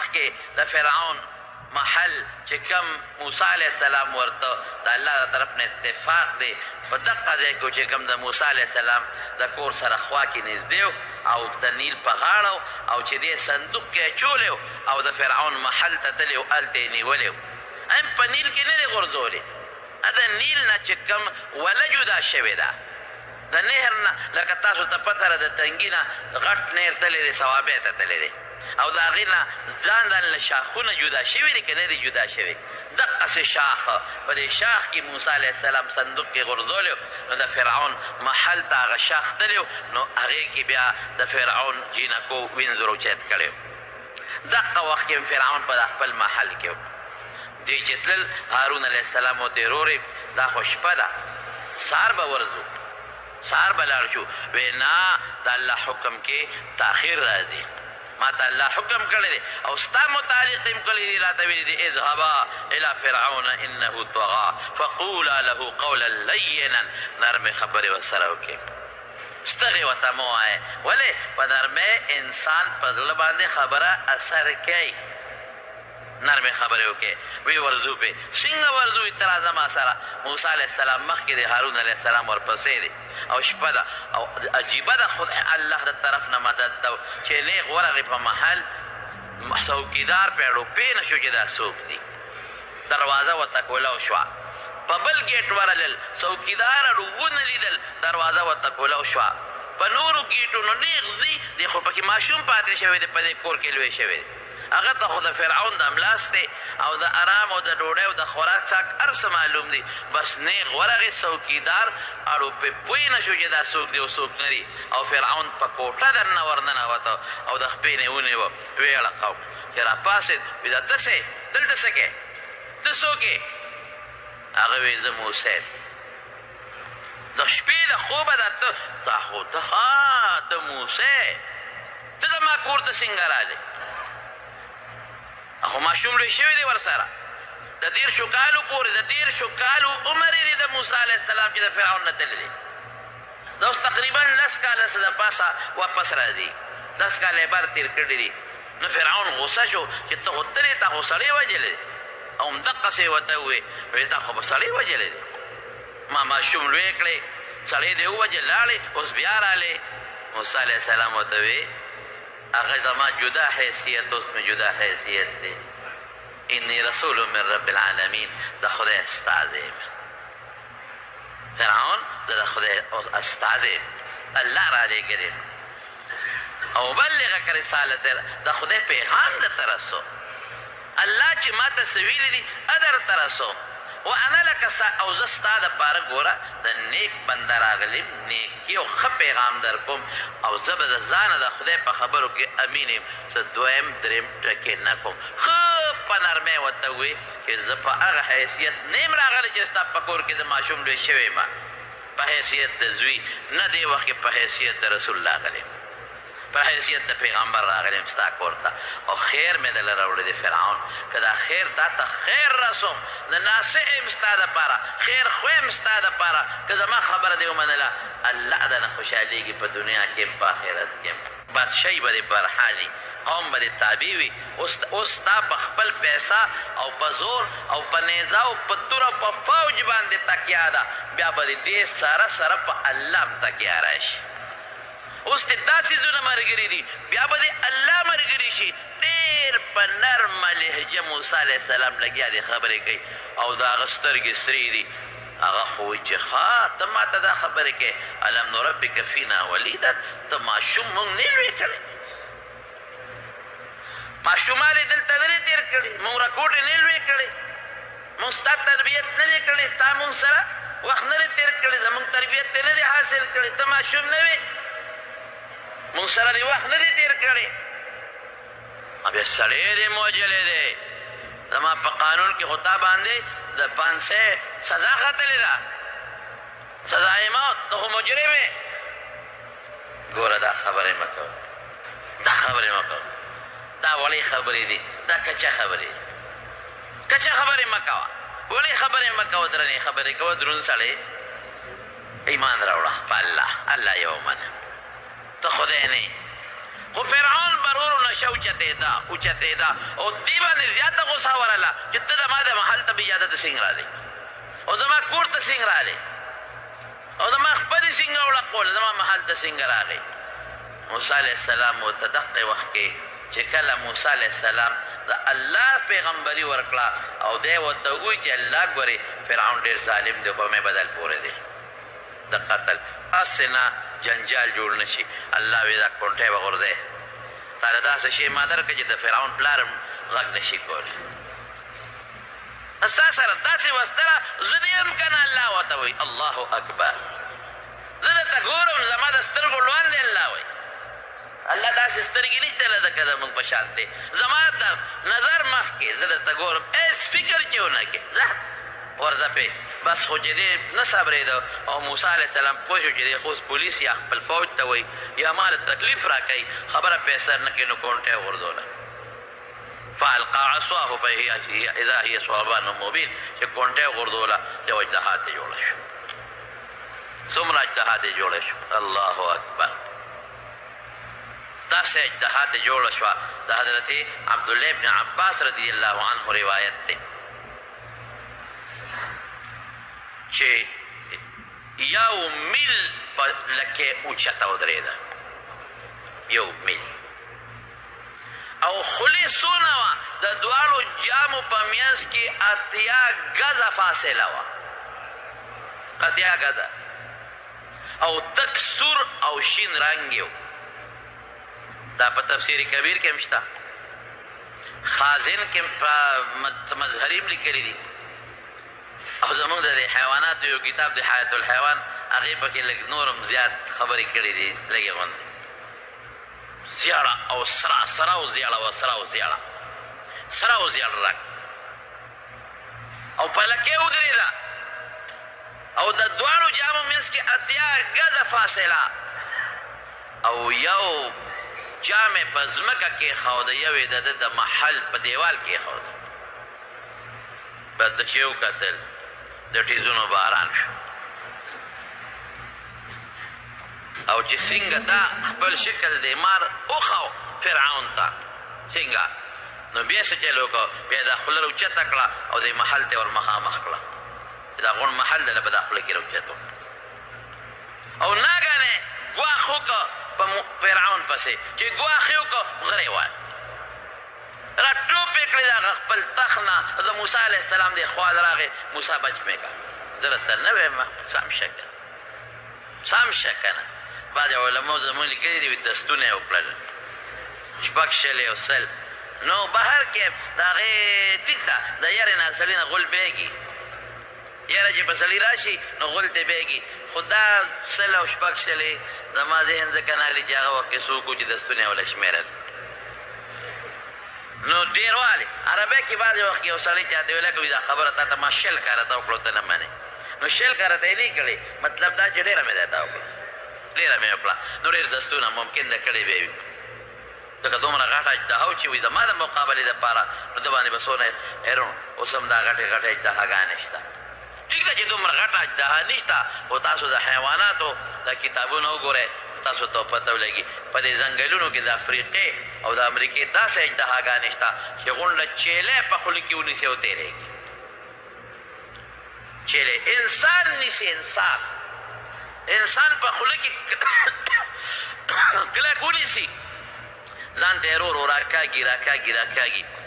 مخکې د فرعون محل چې کم موسی علیه السلام ورته د الله د طرف نه اتفاق دی په دقه ځای کې چې کم د موسی علیه السلام د کور سره خوا کې نږدې او د نیل په غاړه او چې دې صندوق کې اچولی او د فرعون محل ته تللی و هلته یې نیولی هم په نیل کې نه دی غورځولی د نیل نه چې کم وله جدا شوې ده د نهر نه لکه تاسو ته پته ده د تنګي نه غټ نهر تللی دی ثوابې ته تللی دی او د هغې نه ځان ځان له شاخونه جدا شوي دي که نه دي جدا شوي دقسې شاخ په دې شاخ کې موسی علیه السلام صندوق کې غورځولی نو د فرعون محل ته هغه شاخ تللی نو هغې کې بیا د فرعون جینکو وینځ روچت کړی دقه وخت کې فرعون په خپل محل کې دی چې تلل هارون علیه السلام ورته ورورې دا خو شپه ده سهار به ورځو سهار به لاړ شو وی نه د الله حکم کې تاخیر راځي ما ته الله حکم کړی دی او ستا متعلق هم کړی دی راته ویلي دی اذهبا الى فرعون انه طغى فقولا له قولا لینا نرمې خبرې ورسره وکړئ ستغې ورته مه وایې ولې په نرمۍ انسان په زړه باندې خبره اثر کوي نرمې خبرې وکړې وی ورځو پې څنګه ورځو اعتراض ما سره موسی علیه السلام مخکې دی هارون علیه السلام ورپسې دی او شپه ده او عجیبه ده خدای الله د طرف نه مدد ده چې نیغ ورغې په محل څوکیدار پې ړوپې نه شو چې دا څوک دي دروازه ورته کولاو شوه په بل ګیټ ورغلل څوکیدار ونه لیدل دروازه ورته کولاو شوه په نورو ګیټونو نیغ ځي دی خو پکې ماشوم پاتې شوی دی په دې کور کې لوی شوی دی هغه ته خو د فرعون د املاس دی او د ارام او د ډوډۍ او د خوراک څاک هر څه معلوم دی بس نیغ ورغې څوکیدار اړو پې پوه نه شو چې دا څوک دی او څوک نه دی او فرعون په کوټه درنه ورننوته او د خپې نه یې ونیوه ویې اړقو چې راپاڅېد وي دا ته څه دلته څه کې ته څوک یې هغه وی زه موسی د شپې د خوبه ده ته دا خو ته ها ته موسی ته زما کور ته څنګه راغلې خو ماشوم لوی شوی دی ورسره د 13 کالو پورې د 13 کالو عمر دی د موسی علیه السلام چې د فرعون نه تللی دی دا اوس تقریبا 10 کاله څه د پاسه واپس راځي 10 کاله یې بار تېر کړي دي نو فرعون غوسه شو چې ته خو تلې تا خو سړی وژلی دی او همدقسې ورته وویې وایي تا خو به سړی وژلی دی ما ماشوم لوی کړی سړی دې ووژې لاړې اوس بیا راغلې موسی علیه السلام ورته وی هغه زما جدا حیثیت اوس مې جدا حیثیت دی انی رسول من رب العالمین د خدای استازی یم فرعون د خدای استازی الله را لېږلی او بلغک رسالت د خدای پیغام درته رسو الله چې ما ته څه ویلي دي درته رسو وانا لک او زه ستا دپاره ګوره د نیک بنده راغلیم نیکي او ښه پیغام در کوم او زه به د ځانه د خدای په خبرو کې امین یم څه دویم دریم ټکې نه کوم ښه په نرمۍ ورته ووایي چې زه په هغه حیثیت نه یم راغلی چې ستا په کور کې د ماشوم لوی شوی یم په حیثیت د زوی نه دې وخت کې په حیثیت د رسول راغلی په حیثیت د پیغمبر راغلیم ستا کور ته او خیر مې دله راوړی دی فرعون که دا خیر تا ته خیر رسوم د ناصح یم ستا دپاره خیر خو یم ستا دپاره که زما خبره دې ومنله الله دنه خوشحالېږي په دنیا کې هم په آخرت کې هم بادشاهي به دې برحالي قوم به دې تابع وي اوس ستا په خپل پیسه او په زور او په نیزه او په تور او په فوج باندې تکیه ده بیا به دې سره سره په الله هم تکیه راشي اوس ته دا څیزونه ملګري دي بیا به دې الله ملګري شي ډېر په نرمه لهجه موسی علیه السلام لګیا دی خبرې کوي او د هغه سترګې سرې دي هغه خو وایي چې ښه ته ما ته دا خبرې کوې الم نربک فینا ولیدا ته ماشوم مونږ نه لوی کړی ماشومان یې دلته نه دی تېر کړي مونږ راکوټ یې نه لوی کړی مونږ ستا تربیت نه دی کړی تا مونږ سره وخت نه دی تېر کړی زمونږ تربیت دې نه دی حاصل کړی ته ماشوم نه وې مونږ سره دې وخت نه دی تېر کړی بیا سړی دې موجلی دی زما په قانون کې خو تا باندې د 500 سزا ختلې ده سزای موت ته خو مجرم یې ګوره دا خبرې مه کوه دا خبرې مه کوه دا وړې خبرې دي دا کچه خبرې دي کچه خبرې مه کوه وړې خبرې مه کوه درنې خبرې کوه دروند سړی ایمان راوړه په الله الله یې ومنه ته خدای نه خو فرعون برورو نشه اوچتېدا او دې باندې زیاته غوسه ورله چې ته د ما د محل ته اجازه ته څنګه راغلی او زما کور ته څنګه راغلی او زما خپلې څنګه وړقول زما محل ته څنګه راغی موسی علیه السلام ورته دقې وخت کې چې کله موسی علیه السلام د الله پیغمبري ورکړه او دی ورته ووایي چې الله ګورې فرعون ډېر ظالم دی په مې بدل پورې دی د قتل هسې نه جنجال جوړ نه شي الله وی دا کونټۍ به غورځی تا له داسې شی ما درکړه چې د فرعون پلار هم غږ نه شي کولی ستا سره داسې وستره زه دې هم که نه الله ورته وایي الله اکبر زه درته ګورم زما د سترګو لوند دی الله وایي الله داسې سترګې نشته لکه که زموږ په شان دی زما د نظر مخکې زه درته ګورم هېڅ فکر چې ونه کړې ځه ورځه پې بس خو چې دی نه صبرېده او موسی علیه السلام پوه شو چې دی خو اوس پولیس یا خپل فوج ته وایي یا ما له تکلیف را کوي خبره پې اثر نه کوي نو کونټۍ غورځوله فالقى عصاه فهي اذا هي ثعبان مبين چې کونټۍ غورځوله یو اجتهاد یې جوړه شو څومره اجتهاد یې جوړه شو الله اکبر داسې اجتهاد یې جوړه شوه د حضرت عبدالله ابن عباس رضی الله عنه روایت دی چې یو میل په لکې اوچته ودرېده یو میل او خولې څونه وه د دواړو جامو په منځ کې 80 ګزه فاصله وه 80 ګزه او تک سور او شین رنګ یو دا په تفسیر کبیر کې هم شته خازن کې په مظهریم لیکلي دي او زمونږ د حیواناتو یو کتاب د حیات الحیوان هغې پکې لږ نور هم زیات خبرې کړي دي لږې غوندې زیاړه او سره او زیاړه وه سره او زیاړ رنګ او په لکې ودرېده او د دواړو جامو منځ کې 80 ګزه فاصله او یو جام یې په ځمکه کېښوده یو یې د ده د محل په دیوال کېښوده بس د چې وکتل د ټیزونو باران شو او چې څنګه دا خپل شکل دی مار وخو فرعون ته څنګه نو بیا څه چل وکړو بیا دا خوله راوچته کړه او دې محل ته ور مخامخ کړه دا غون محل دی په دا خوله کې راوچته او ناګانې ګواښ وکړه په فرعون پسې چې ګواښ یې وکړه غری وایي را ټوپ یې کړې د هغه خپل تخت نه د موسی علیه السلام دی خوال راغی موسی بچ مې که زه درته نه وایم سم شه که سم شه که نه بعضې علماو زمونږ لیکلي دي دستونه یې وکړل 6 نو بهر کې د هغې ټیک ده د یارې نه سړي نه غول بیږي یاره چې په سړي راشي نو غول ته بیږي خو دا 6 او 6 زما ذهن ځکه نه هلي چې هغه وخت کې څوک و چې دستونه یې وله شمېرل نو ډېروالی عربۍ کې بعضې وخت کې یو سړی چاته ویله کوي دا خبره تا ته ما 6 کاره ته وکړو ته نه منې نو 6 کاره ته یې نه کړې مطلب دا چې ډېره مې دی تا وکړه ډېره مې وکړه نو ډېر دستونه ممکن ده کړی به وي ځکه دومره غټه اجتها و چې وي زما د مقابلې دپاره نو ده باندې به څونه حیرون اوس هم دا غټې اجتهاګانې شته ټیک ده چې دومره غټه اجتها نشته خو تاسو د حیواناتو دا کتابونه وګورئ تاسو ته پته ولګي په دې ځنګلونو کې د افریقې او د امریکې داسې اجتهاګانې شته چې غونډه چیلې په خوله کې ونیسي او تېرېږي چیلې انسان نیسي انسان په خوله کې کلک ونیسي ځان ته یې ورو راکاږي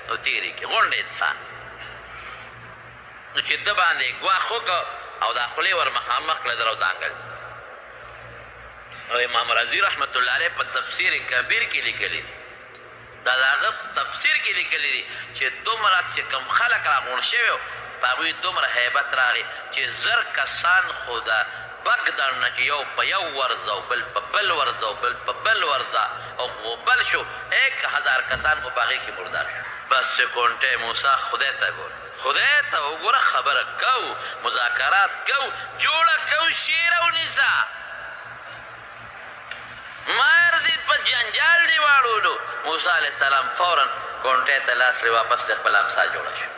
نو تېرېږي غونډه انسان نو چې ده باندې ګواښ وکړه او دا خولې ور مخامخ کړه در او دانګل او امام رازي رحمت الله علیه په تفسیر کبیر کې لیکلی دي دا د هغه تفسیر کې لیکلی دي چې دومره چې کوم خلک راغونډ شوي وو په هغوی دومره هیبت راغی چې 1000 کسان خو د بګ درنه چې یو په یو ورځه او بل په بل ورځه او بل په بل ورځه او بل شو 1000 کسان خو په هغې کې مردار شو بس چې کونټۍ موسی خدای ته ګوره خدای ته وګوره خبره کو مذاکرات کو جوړه کو شیر او نسا مار دې په جنجال دی واړولو موسی علیه السلام فوراً کونټۍ ته لاس لې واپس د خپل امسا جوړه شو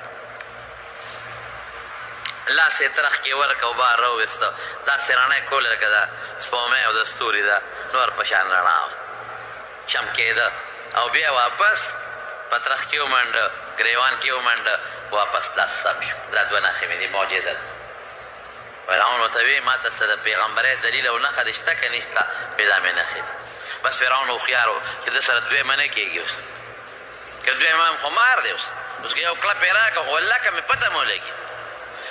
لاس یې ترخ کې ورکه او بار راوویسته، داسې رڼا یې کوله لکه د سپومۍ او د ستوري ده نور په شان رڼا وه. چمکېده او بیا واپس پترخ کې ومنډه ګریوان کې ومنډه واپس لاس سم شو. دا دوه نښې مې دي معجزه ده. فرعون ورته وی ما ته څه د پیغمبرۍ دلیل او نښه دې شته که نشته؟ وایي دا مې نښې دي. بس فرعون هوښیار و چې ده سره دویمه نه کېږي. اوس که دویمه هم خو مار دی. اوس که یو کلپ یې راکړه خو والله که مې پته مو لګي.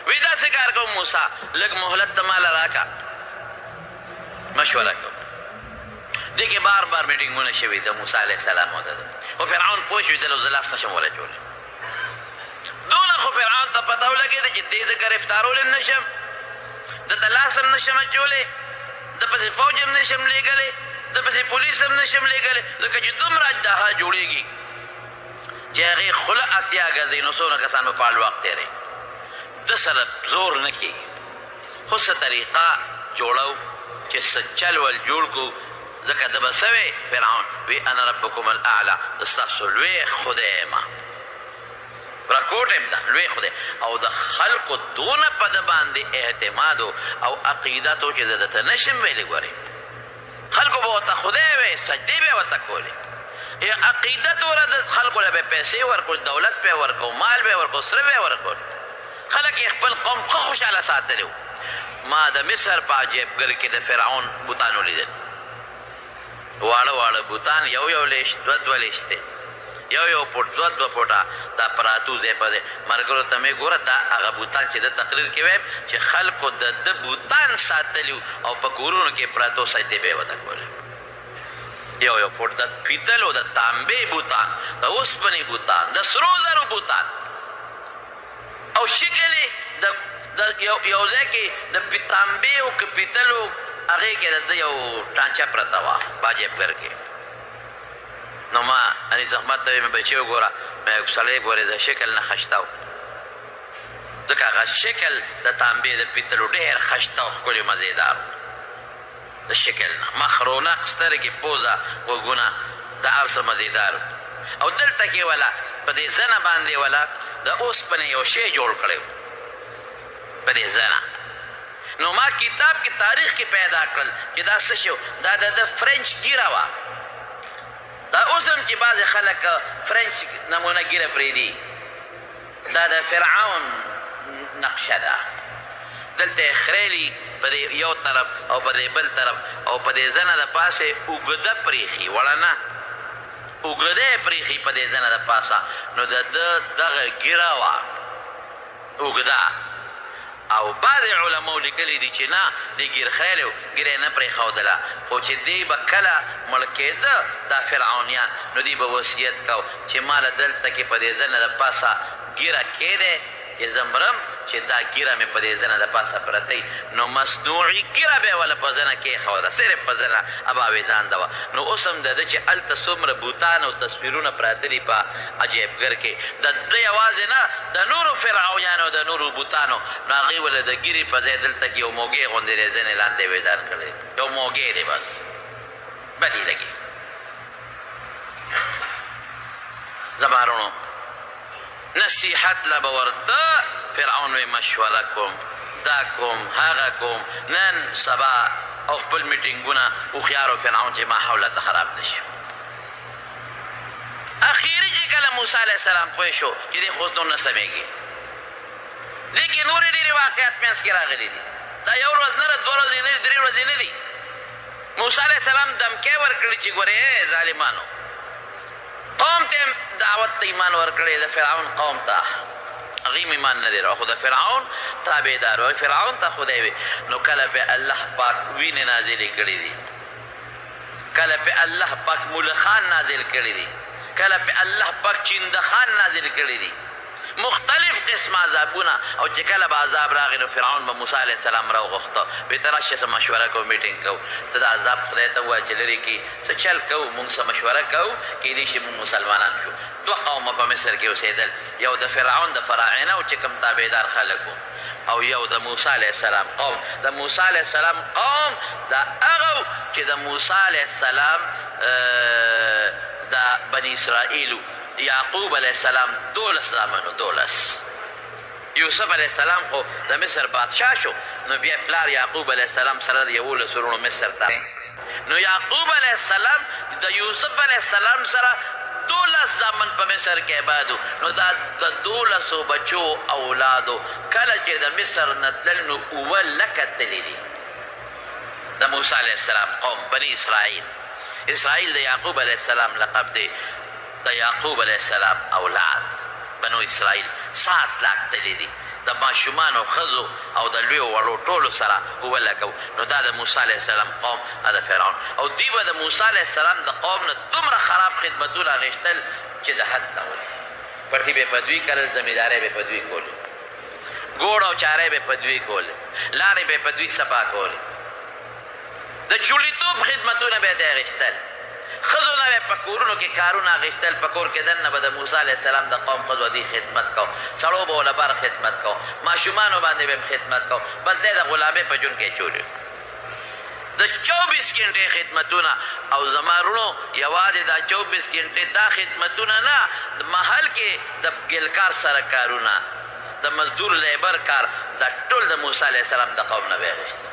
وی داسې کار کوم موسی لږ مهلت ته ماله راکړه مشوره کوم. دې کې بار بار میټینګونه شوي د موسی علیه السلام او د ده. خو فرعون پوه شوي دله زه لاس نشم ولچولی. دونه خو فرعون ته پته ولګېده چې دې زه ګرفتارول هم نشم، ده ته لاس هم نشم اچولی، ده پسې فوج هم نشم لېږلی، ده پسې پولیس هم نشم لېږلی، ځکه چې دومره اجدها جوړېږي چې هغې خوله اتیا ګرځي نو څونه کسان به په اړ وخت تېروي. ده سره زور نه کېږي. خو څه طریقه جوړو چې څه چل ول جوړ کړو. ځکه ده به څه وی فرعون وی انا ربکم الاعلی، زه ستاسو لوی خدای یم، راکوټ یم ده لوی خدای. او د خلکو دونه په ده باندې اعتماد او عقیدت و چې زه درته نشم ویلی. ګورې خلکو به ورته خدای وی، سجدې به یې ورته کولې، عقیدت وره د خلکو له به یې پیسې ورکړو، دولت به یې ورکړو، مال به یې ورکړو، سره به یې ورکړو. خلک یې خپل قوم ښه خوشحاله ساتلی و. ما د مصر په عجیبګر کې د فرعون بوتان ولیدل. واړه واړه بوتان، یو یو لیش، دوه دوه لیش دی، یو فوټ دوه دوه فوټه دا پراتو ځای په ځای. ملګرو ته مې ګوره دا هغه بوتان چې د تقریر کې وایم چې خلکو د ده بوتان ساتلي او په کورونو کې پراتو سجدې به یې ورته کولې. یو فوټ د پیتلو د تانبې بوتان، د اوسپنې بوتان، د سرو زرو بوتان، او شکل یې د یو ځای کې د تانبې او که پیتلو هغې کې د ده یو ټانچه پرته وه په عجیبګر کې. نو ما انیس احمد ته ویې مې بچې وګوره، مې سړی ګورې زه شکل نه خشته و، ځکه هغه شکل د تانبې د پیتلو ډېر خشته او ښکلي مزېدار د شکل نه، مخ رونق، سترګې، پوزه، غوږونه، د هر څه مزېدار. او دلته کې ولا په دې زنه باندې ولا د اوسپنې یو شی جوړ کړی و په دې زنه. نو ما کتاب کې تاریخ کې پیدا کړل چې دا څه شو، دا د فرنچ ګیره وه. دا اوس هم چې بعضې خلک فرنچ نمونه ګیره پرېږدي، دا د فرعون نقشه ده. دلته یې خریلي په دې یو طرف او په دې بل طرف، او په دې زنه د پاسې اوږده پرېښي، وړه نه، اوږده یې پرېښي په دې زنه د پاسه. نو د ده دغه ګیره وه اوږده. او بعضې علماو لیکلي دي چې نه دې ګیر خیلی و، ګیره یې نه پرېښودله، خو چې دی به کله مړ کېده دا فرعونیان، نو دی به وصیت کو چې ما له دلته کې په دې زنه د پاسه ګیره کېدی چې زه مرم چې دا ګیره مې په دې زنه د پاسه پرته. نو مصنوعي ګیره به یې وله په زنه کېښوده، صرف په زنه اباویزانده وه. نو اوس هم د ده چې هلته څومره بوتان او تصویرونه پراته دي په عجیبګر کې، د ده یوازې نه د نورو فرعونیانو د نورو بوتانو، نو هغوی وله د ګیرې په ځای دلته کې یو موږی غوندې دی ځینې لاندې ویدان کړی، یو موږی دی بس، بد یې لګي. زما وروڼو نصیحت له به ورته فرعون وی مشوره کوم، دا کوم، هغه کوم، نن سبا او خپل میټینګونه هوښیارو فرعون چې ماحول ته خراب نه شي. اخیري چې کله موسی علیه السلام پوه شو چې دې خو اوس نور نه سمېږي، دې کې نورې ډېرې واقعات منځ کې راغلي دي. دا یو ورځ نه ده، دوه ورځې نه دي، درې ورځې نه دي. موسی علیه السلام دمکی ورکړي چې ګورې ظالمانو، قوم ته دعوت ته ایمان ورکړی، د فرعون قوم ته هغوی ایمان نه دی راوړی، خو د فرعون تابعدار وایي، فرعون ته خدای وي. نو کله پې الله پاک وینې نازلې کړي دي، کله پې الله پاک ملخان نازل کړي دي، کله پې الله پاک چندخان نازل کړي دي، مختلف قسم عذابونه. او چې کله به عذاب راغی نو فرعون به موسی علیه السلام راوغوښته، وایي ته راشه څه مشوره کوو، میټینګ کوو، ته د عذاب خدای ته ووایه چې لرې کړي، څه چل کوو، موږ څه مشوره کوو، کیدای شي موږ مسلمانان شو. دوه قومه په مصر کې اوسېدل، یو د فرعون د فراعنه او چې کوم تابعدار خلک وو، او یو د موسی علیه السلام قوم. د موسی علیه السلام قوم دا هغه چې د موسی علیه السلام د بني اسرائیلو، یعقوب علیه السلام 12 زامنو، 12. یوسف علیه السلام خو د مصر بادشاه شو، نو بیا پلار یعقوب علیه السلام سره د 11 ورونو مصر ته نو یعقوب علیہ السلام د یوسف علیہ السلام سره 12 زامن په مصر کې آبادو. نو دا د 12 بچو اولادو کله چې د مصر نه تلل نو 7 لکه تللي دي د موسی علیہ السلام قوم بني اسرائیل. اسرائیل د یعقوب علیہ السلام لقب دی. د یعقوب علیہ السلام اولاد بنو اسرائیل 7 لاک تللي دي د ماشومان او ښځو او د لویو وړو ټولو سره 7 لکه. نو دا د موسی علیہ السلام قوم د فرعون او دوی به د موسی علیہ السلام د قوم نه دومره خراب خدمتونه اخیستل چې د حد نه ول. پټي به په دوی کرل، زمیندارۍ به په دوی کولې، ګوړ او چارې به په دوی کولې، لارې به په دوی صفا کولې، د چولیتوب خدمتونه به یې اخیستل، ښځو نه به په کورونو کې کارونه اخیستل. په کور کې دننه به د موسی علیہ السلام د قوم ښځو دوی خدمت کو، سړو به ورله بر خدمت کو، ماشومانو باندې به خدمت کو. بس دی د غلامۍ په ژوند کې چولې د 24 ګنټې خدمتونه. او زما وروڼو یوازې دا 24 ګنټې دا خدمتونه نه، د محل کې د ګلکار سره کارونه، د مزدور لیبر کار، دا ټول د موسی علیہ السلام د قوم نه به یې اخیستل.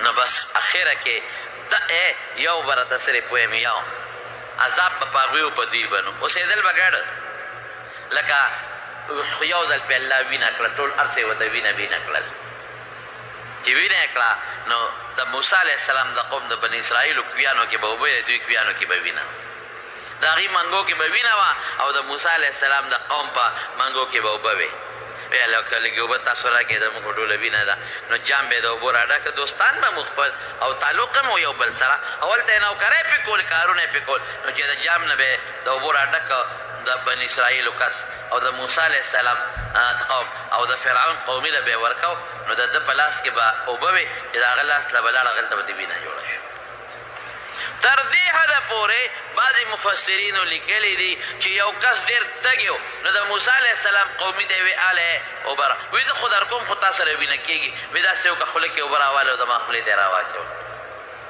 نو بس اخره کې یو برته صرف ویم یو عذاب به په هغوی په دوی بنو اوسېدل به ګډ لکه یو ځل پې الله وینه کړه، ټول هر څه یې ورته وینه کړل. چې وینه یې کړه نو د موسی علیہ السلام د قوم د بني اسرائیلو کویانو کې به اوبه، د دوی کویانو کې به وینه، د هغې منګو کې به وینه وه او د موسی علیہ السلام د قوم په منګو کې به اوبه وې. ویل که لږې اوبه تاسو راکړې د موږ ټوله وینه ده. نو جام به یې د اوبو راډکه، دوستان به مو خپل او تعلق هم یو بل سره. اولته یې نوکرۍ پې کول، کارونه یې پې کول. نو چې د جام نه به د اوبو راډکه د بني اسرائیلو کس او د موسی علیہ السلام قوم او د فرعون قومي له به یې ورکو. نو د ده په لاس کې به اوبه وې چې د هغه لاس له به لاړه هغلته به د وینه جوړه شو. تر دې حده پورې بعضې مفسرینو لیکلی دي چې یو کس ډېر تږی و نو د موسی علیہ السلام قومي ته یې وی الی اوبه را وایي زه خو در کوم خو تا سره وینه کېږي. وایي داسې وکړه خوله کې اوبه راواله او زما خولې ته یې راواچول.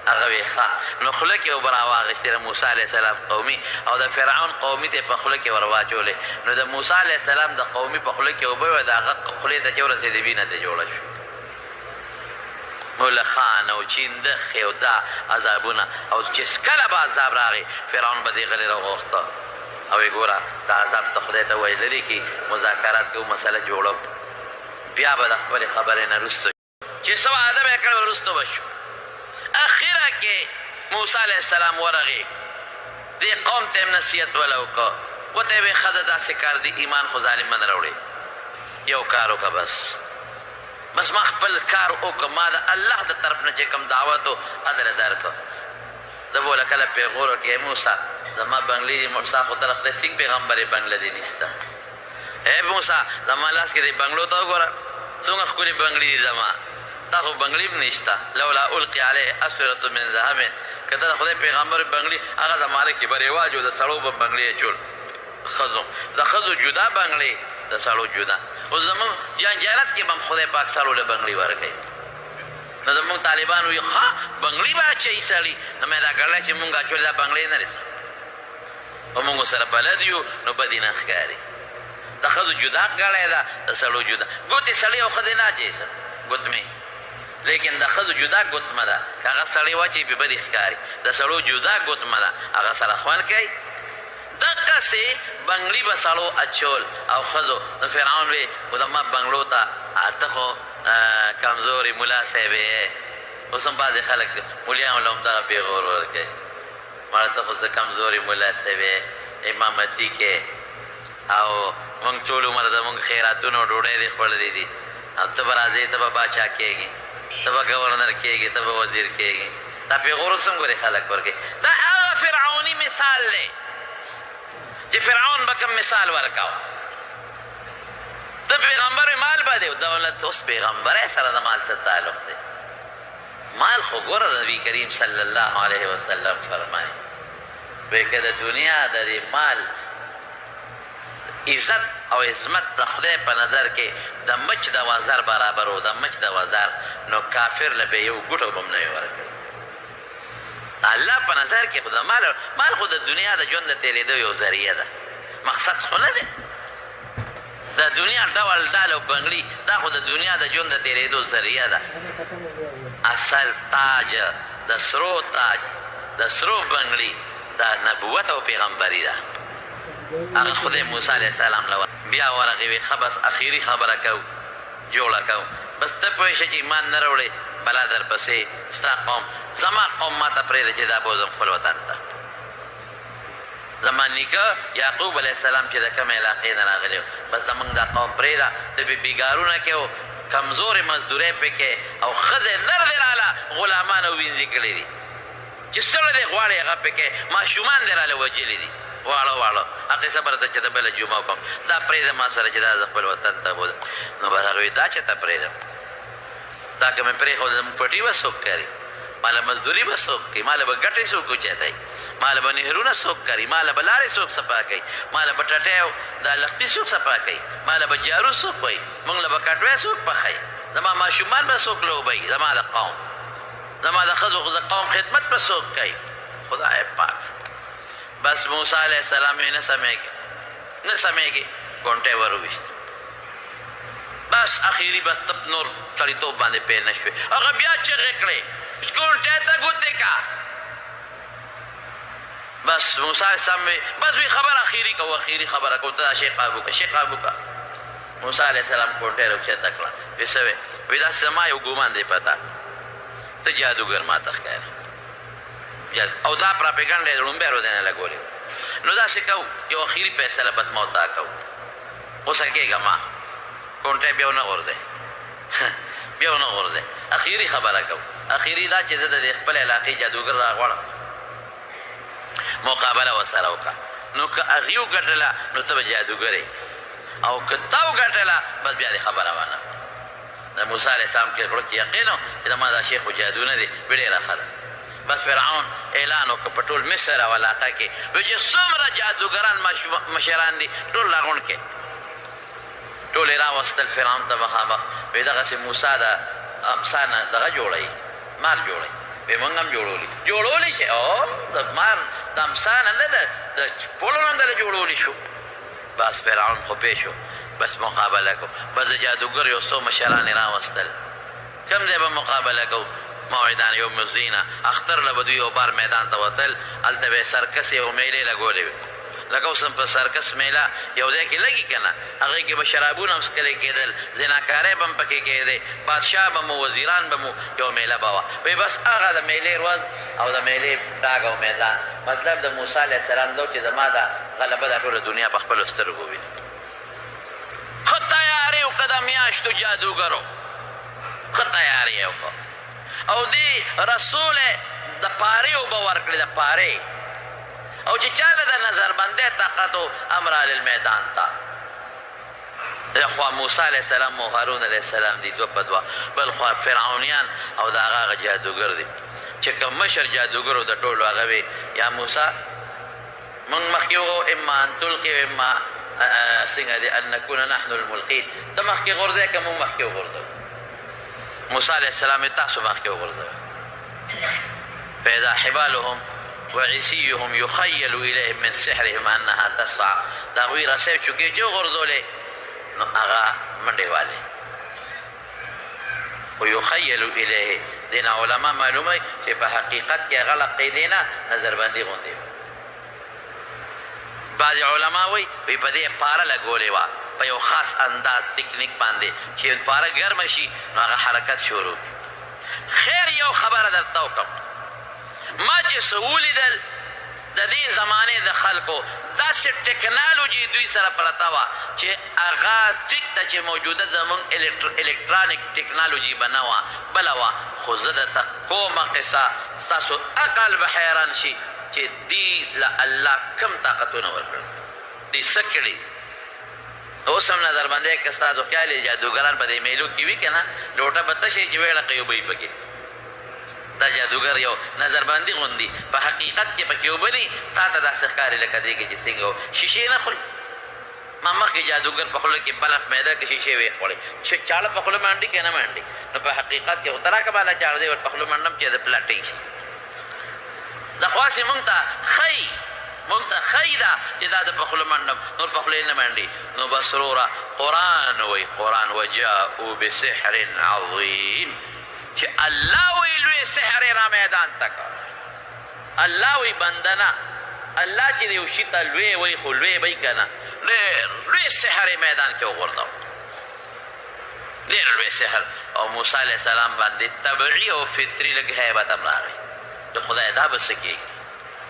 هغه وی ښه. نو خوله کې اوبه راواخېستې د موسی علیہ السلام قومي او د فرعون قومي ته یې په خوله کې ور واچولې. نو د موسی علیہ السلام د قومي په خوله کې اوبه وې د هغه خولې ته چې ورسېدې وینه ته جوړه شو. ملخان او چیندخې او دا عذابونه او چې کله به عذاب راغی فرعون به دې غلې راغوښته او یې ګوره دا عذاب ته خدای ته وایي لرې کړي، مذاکرات کوو، مسله جوړو، بیا به د خپلې خبرې نه وروسته چې څه وعده به یې کړې وروسته به شو. اخره کې موسی علیہ السلام ورغی، دې قوم ته یې نصیحت وله وکړه، ورته یې ویې ښه ده داسې کار دی، ایمان خو ظالم نه راوړي، یو کار وکړه بس ما خپل کار وکړه، ما د الله د طرف نه چې کوم دعوت و هغه درکړه. زه به کله پیغور وکړې موسی زما بنګلې دي، ستا خو ته خدای سینګ پیغمبر یې بنګله دې نشته. ای موسی زما لاس کې دې بنګلو ته وګوره څومره ښکلې بنګلې دي زما، تا خو بنګلې هم نشته. لولا القي علیه اسورة من ذهب، که ته د خدای پیغمبر بنګلې هغه زمانه کې به رواج و د سړو به بنګلې اچول، ښځو د ښځو جدا بنګلې د سړو جدا. اوس زمونږ جنجالت کې به هم خدای پاک سړو له بنګلې ورکوي. نو زمونږ طالبان وایي ښه بنګلې به اچوي سړي. نو مې دا ګړله چې مونږ اچولې دا بنګلې نه رسي او مونږ سره بلد یو نو بدې نه ښکاري. د ښځو جدا ګړی ده د سړو جدا. ګوتې سړي او ښځې نه اچوي ګوتمې، لیکن د ښځو جدا ګوتمه ده که هغه سړی واچوي پې بدې ښکاري. د سړو جدا ګوتمه ده هغه سره خوند کوي. دقسې بنګلي به سړو اچول او ښځو. نو فرعون وی خو زما بنګلو ته ته خو کمزوري ملا صاحب یې. اوس هم بعضې خلک مولیان له هم دغه پیغور ورکوي، مړه ته خو زه کمزوري ملا صاحب یې امامتي کې او مونږ ټول عمر زمونږ خیراتونه ډوډۍ دې خوړلې دي او ته به راځې ته به باچا کېږي، ته به ګورنر کېږي، ته به وزیر کېږي. دا پیغور اوس هم ګورې خلک ورکوي. دا هغه فرعوني مثال دی چې فرعون به کوم مثال ورکاو. د پیغمبر مال به دی دولت، اوس پیغمبرۍ سره د مال څه تعلق دی؟ مال خو ګوره نبي کریم صلی الله علیه وسلم فرمایي وایي که د دنیا د دې مال عزت او عظمت د خدای په نظر کې د مچ د وزر برابر و، د مچ د وزر، نو کافر له به یو ګوټه به هم نه وي ورکړی. الله په نظر کې خو د مال خو د دنیا د ژوند د تېرېدو یو ذریعه ده، مقصد خو نه دی. د دنیا ډول ډال او بنګړي دا خو د دنیا د ژوند د تېرېدو ذریعه ده. اصل تاج د سرو تاج د سرو بنګړي دا نبوت او پیغمبري ده. هغه خدای موسی علیه السلام له بیا ورغې وي ښه بس اخري خبره کوو جوړه کوو بس ته پوه شه چې ایمان نه راوړې بلا در پسې ستا قوم زما قوم ما ته پرېږده چې دا بوځم خپل وطن ته. زما نیکه یعقوب علیه السلام چې د کومې علاقې نه راغلی بس زمونږ دا قوم پرېږده ته بېګارونه کې و کمزورې مزدورۍ پکې او ښځې نر دې راله غلامان او وینځې کړي دي چې سړی دې غواړي هغه پکې ماشومان دې راله وجلي دي واړه واړه هغې صبر ته چې د بله جمعه وکړم دا پرېږده ما سره چې دا زه خپل وطن ته بوځم. نو بس هغه وایي دا چېرته پرېږدم دا که مې پرېښود زموږ پټي به څوک کوي ماله مزدوري به څوک کوي ماله به ګټې څوک اوچتوي ماله به نهرونه څوک کوي ماله به لارې څوک صفا کوي ماله به ټټۍ او دا لښتي څوک صفا کوي ماله به جارو څوک وایي موږ له به کټوی څوک پخوي زما ماشومان به څوک لوبوي زما د قوم زما د ښځو د قوم خدمت به څوک کوي خدای پاک. بس موسی علیه السلام یې نه سمیږي غونټۍ ور وویشت بس اخیری بس تب نور سړیتوب باندې پې نه شوې هغه بیا چغې کړې غونټۍ ته ګوتې کا بس موسی علیه السلام بس وی خبر اخیری کوو اخیری خبره کوو ته دا شی قابو که شی قابو که موسی علیه السلام غونټۍ راوچته کړه وی څه وی وی داسې زما یو ګومان دی پته ته جادوګر ما ته ښکارې او دا پراپیګنډه یې لومبی رودنه لګولې نو داسې کوو یو اخري فیصله بس ما ورته کوو غوسه کېږه ما غونټۍ بیا ونه غورځئ بیا ونه غورځئ اخري خبره کوو اخري دا چې زه د دې خپل علاقې جادوګر راغواړم مقابله ورسره وکړه نو که هغې وګټله نو ته به جادوګر او که تا وګټله بس بیا دې خبره وانه د موسی علیه السلام کې کړو چې یقین و چې زما دا شی خو جادو نه دی وی ډېره ښه ده. بس فرعون اعلان وکړ په ټول مصر او علاقه کې وایي چې څومره جادوګران مشران دي ټول راغونډ کړي ټول یې راوستل فرعون ته مخامخ وایي دغسې موسی د امسا نه دغه جوړوي مار جوړوي وایي موږ هم جوړولی شي او د مار د امسا نه نه د پولو نه دله جوړولی شو. بس فرعون خو پې شو بس مقابله کو بس د جادوګر یو څو مشران یې راوستل کوم ځای به مقابله کو موعدان یوم الزینه اختر له به دوی یو بار میدان ته وتل هلته به یې سرکس یو میلې لګولې وې لکه اوس هم په سرکس میله یو ځای کې لګي که نه هغې کې به شرابونه هم څکلی کېدل زناکارۍ به هم پکې کېدی بادشاه به مو وزیران به مو یو میله به وه وایي بس هغه د میلې ورځ او د میلې ډاګ او میدان مطلب د موسی علیه السلام دا چې زما دا غلبه دا ټوله دنیا په خپلو سترګو وویني. ښه تیارې وکړه د میاشتو جادوګرو ښه تیارې یې وکړه او دې رسول د پارې اوبه ورکړې د پارې او چې چاله د نظربندۍ طاقت و امر للمیدان ته خوا موسی علیه السلام او هارون علیه السلام دي دوه په دوه بل خوا فرعونیان او د هغه جادوګر دي چې کوم مشر جادوګر و د ټولو هغه وی یا موسی موږ مخکې وغو اما ان تلقي و اما څنګه دي ان نکون نحن الملقین ته مخکې غورځئ که موږ مخکې وغورځوو موسی علیه السلام تاسو مخکې وغورځوئ فاذا حبالهم وعصيهم يخيل إليهم من سحرهم أنها تسعى دا هغوی رسۍ چوکۍ چې وغورځولې نو هغه منډې والې ويخيل إليه دې نه علما معلوموي چې په حقیقت کې هغه له قیدې نه نظربندي غوندې بعضې علما وایي په دې پاره لګولې وه په یو خاص انداز تکنیک باندې چې پاره ګرمه شي نو هغه حرکت شروع خیر یو خبره درته وکړم ما چې څه ولیدل د دې زمانې د خلکو داسې ټکنالوجي دوی سره پرته وه چې هغه ټیک ته چې موجوده زموږ الکترانیک ټکنالوجي به نه وه بله وه خو زه درته کومه قصه ستاسو عقل به حیران شي چې دې له الله کم طاقتونه ورکړل دوی څه کړي اوس هم نظربندۍ که ستاسو خیال یې جادوګران په دې میلو کې وي که نه لوټه به تشئ چې ویړه کوي اوبه یې پکې دا جادوګر یو نظربندي غوندي په حقیقت کې پکې اوبه دي تا ته داسې ښکاري لکه دې کې چې څنګه شیشې نه خوري ما مخکې جادوګر په خوله کې بلف میده کې شیشې ویې خوړې چاړه په خوله منډي که نه منډي نو په حقیقت کې خو تراکه بالا چاړه دی ور په خوله منډم چې د پلټۍ شي دا خو هسې مونږ ته ښایي مونږ ته ښایي ده چې دا د په خوله منډم نور په خولې نه منډي نو بس وروره قرآن وایي قرآن وجاءو بسحر عظیم چې الله وایي لوی سحر یې را میدان ته کړ الله وایي بنده نه الله چې د یو شي ته لوی وایي خو لوی به یې که نه ډېر لوی سحر یې میدان کې وغورځاو ډېر لوی سحر او موسی علیه السلام باندې طبعي او فطري لږ هیبت هم راغی د خدای دا به څه کېږي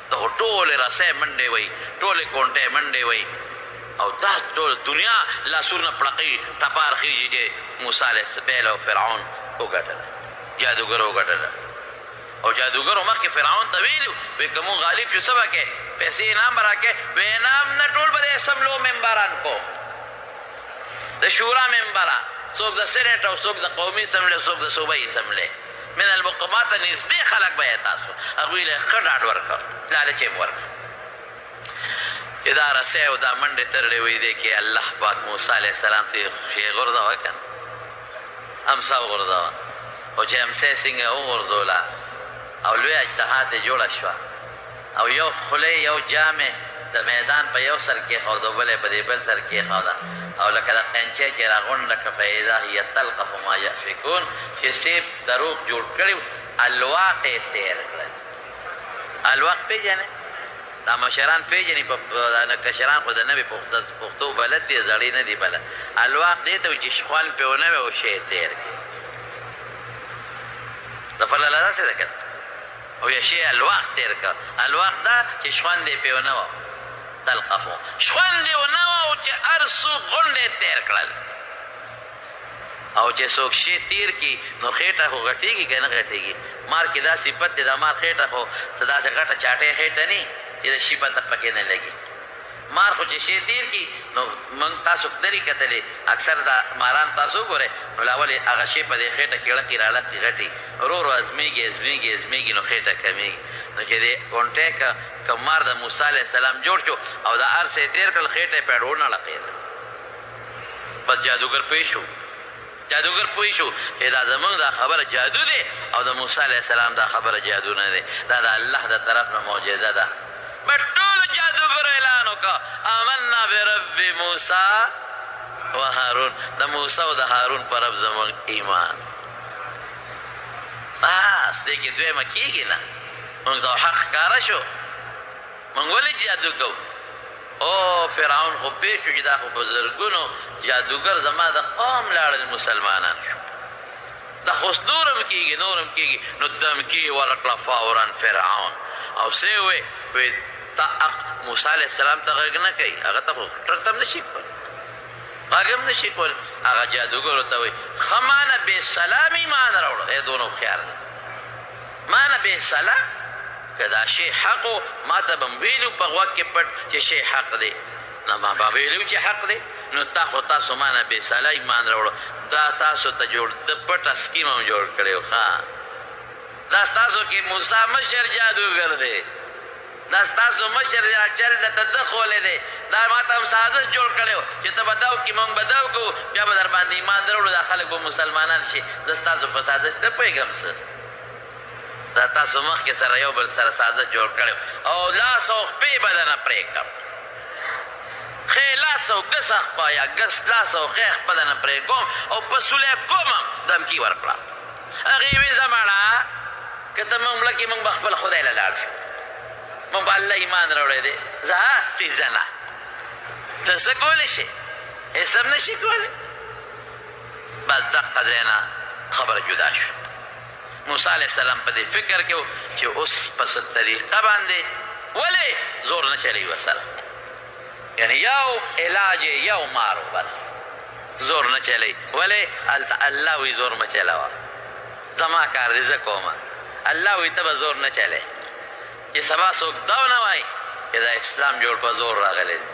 دا خو ټولې رسۍ منډې وایي ټولې کونټې منډې وایي او دا ټول دنیا لاسونه پړقي ټپار خېږي چې موسی علیه السلام او فرعون وګټله جادوګر وګټله او جادوګرو مخکې فرعون ته ویلي وایي که مونږ غالب شو څه به کې پیسې انعام به راکې وایي انعام نه ټول به د اسمبلو ممبران کو د شورا ممبران څوک د سینټ او څوک د قومي اسمبلې څوک د صوبایي اسمبلې من المقامات نږدې خلک به یې تاسو هغوی له ښه ډاډ ورکړه لالچ یې ورکړه چې دا رسۍ او دا منډې ترړې وي دی کې الله پاک موسی علیه السلام ته یې غورځوه که نه امسا وغورځوه او چې امسا یې څنګه وغورځوله او لوی اجتهاد یې جوړه شوه او یو خولۍ یو جامې د میدان په یو سر کېښود او بل یې په دې بل سر کېښوده او لکه د قینچۍ چې راغونډه کړه فاذا هي تلقف ما یأفکون چې سیب دروغ جوړ کړي الواق یې تېر کړل الواق پېژنې دا مشران پېژني کشران خو د نوې پښتو بلد دي زړې نه دي بلد الواق دې ته وایي چې شخوان پې ونه وي او شی یې تېر کړي د فلاله داسې ده که او یا شی الواق تېر کړه الواق دا چې شخوان دې پې ونه وه تلقفو شخوان دې ونه وه او چې هر څوک غونډې تېر کړل او چې څوک شی تیر کړي نو خېټه خو غټېږي که نه غټېږي مار کې دا صفت دی د مار خېټه خو څه داسې غټه چاټې خېټه نه چې د شي پته پکې نه لګي مار خو چې شی تیر کړي نو موږ تاسو لرې کتلې اکثر دا ماران تاسو وګورئ نو لاول هغه شی په دې خېټه کې ړقي راړقي غټي ورو ورو ازمېږي نو خېټه کمیږي نو چې دې کونټې که مار د موسی علیه السلام جوړ شو او د هر څه یې تېر کړل خېټه یې پې ډوړ نه لقېده بس جادوګر پوه شو چې دا زمونږ دا خبره جادو دی او د موسی علیه السلام دا خبره جادو نه دی دا د الله د طرف نه معجزه ده بس ټولو جادوګرو اعلان وکړه آمنا برب موسی و هارون د موسی او د هارون په رب زمونږ ایمان بس دې کې دویمه کېږي نه مونږ ته حق ښکاره شو مونږ ولې جادو کوو او فرعون خو پېښ شو چې دا خو په زرګونو جادوګر زما د قوم لاړل مسلمانان شو دا خو اوس نورم کېږي نو دمکي ورکړه فورا فرعون او څه یې وایي تا موسی علیه السلام ته غږ نه کوي هغه ته خو ټرته هم نشي کولی غږ هم نشي کولی هغه جادوګرو ته وایي ښه مانه بې سلام ایمان راوړه ای دونه هوښیار دی مانه بې سلام که دا شی حق و ما ته به م ویلو په غوږ کې پټ چې شی حق دی نه ما به ویلو چې حق دی نو تاسو ما نه بې سلا ایمان راوړو دا تاسو ته جوړ د پټه سکیم هم جوړ کړی و ښه دا ستاسو کې موسی مشر جادوګر دی دا ستاسو مشر چل درته ده ښولی دی دا ما ته هم سازش جوړ کړی و چې ته به دا وکړي موږ به دا وکړو بیا به در باندې ایمان راوړو دا خلک به مسلمانان شي زه ستاسو په سازش نه پوهېږم څه دا تاسو مخکې سره یو بل سره سازش جوړ کړی او لاس او خپې به درنه پرېږدم ښې لاس او ګس خپه یا ګس لاس او ښې خپه درنه پرېږدم او په سولی کوم هم دمکي ورکړه هغې وې زماړه که ته موږ مړه کړې موږ به خپل خدای له لاړ شو موږ به الله ایمان راوړی دی زه چې زه نه ته څه کولی شې هېڅ هم نه شي کولی بس دقه ځای نه خبره جدا شو موسی علیه السلام په دې فکر کې و چې اوس په څه طریقه باندې ولې زور نه چلی ورسره یعنی یو علاج یو مارو بس زور نه چلی ولې هلته الله وی زور مه چلوه زما کار دی زه کومه الله وی ته به زور نه چلی چې سبا څوک دا ونه وایي چې دا اسلام جوړ په زور راغلی دی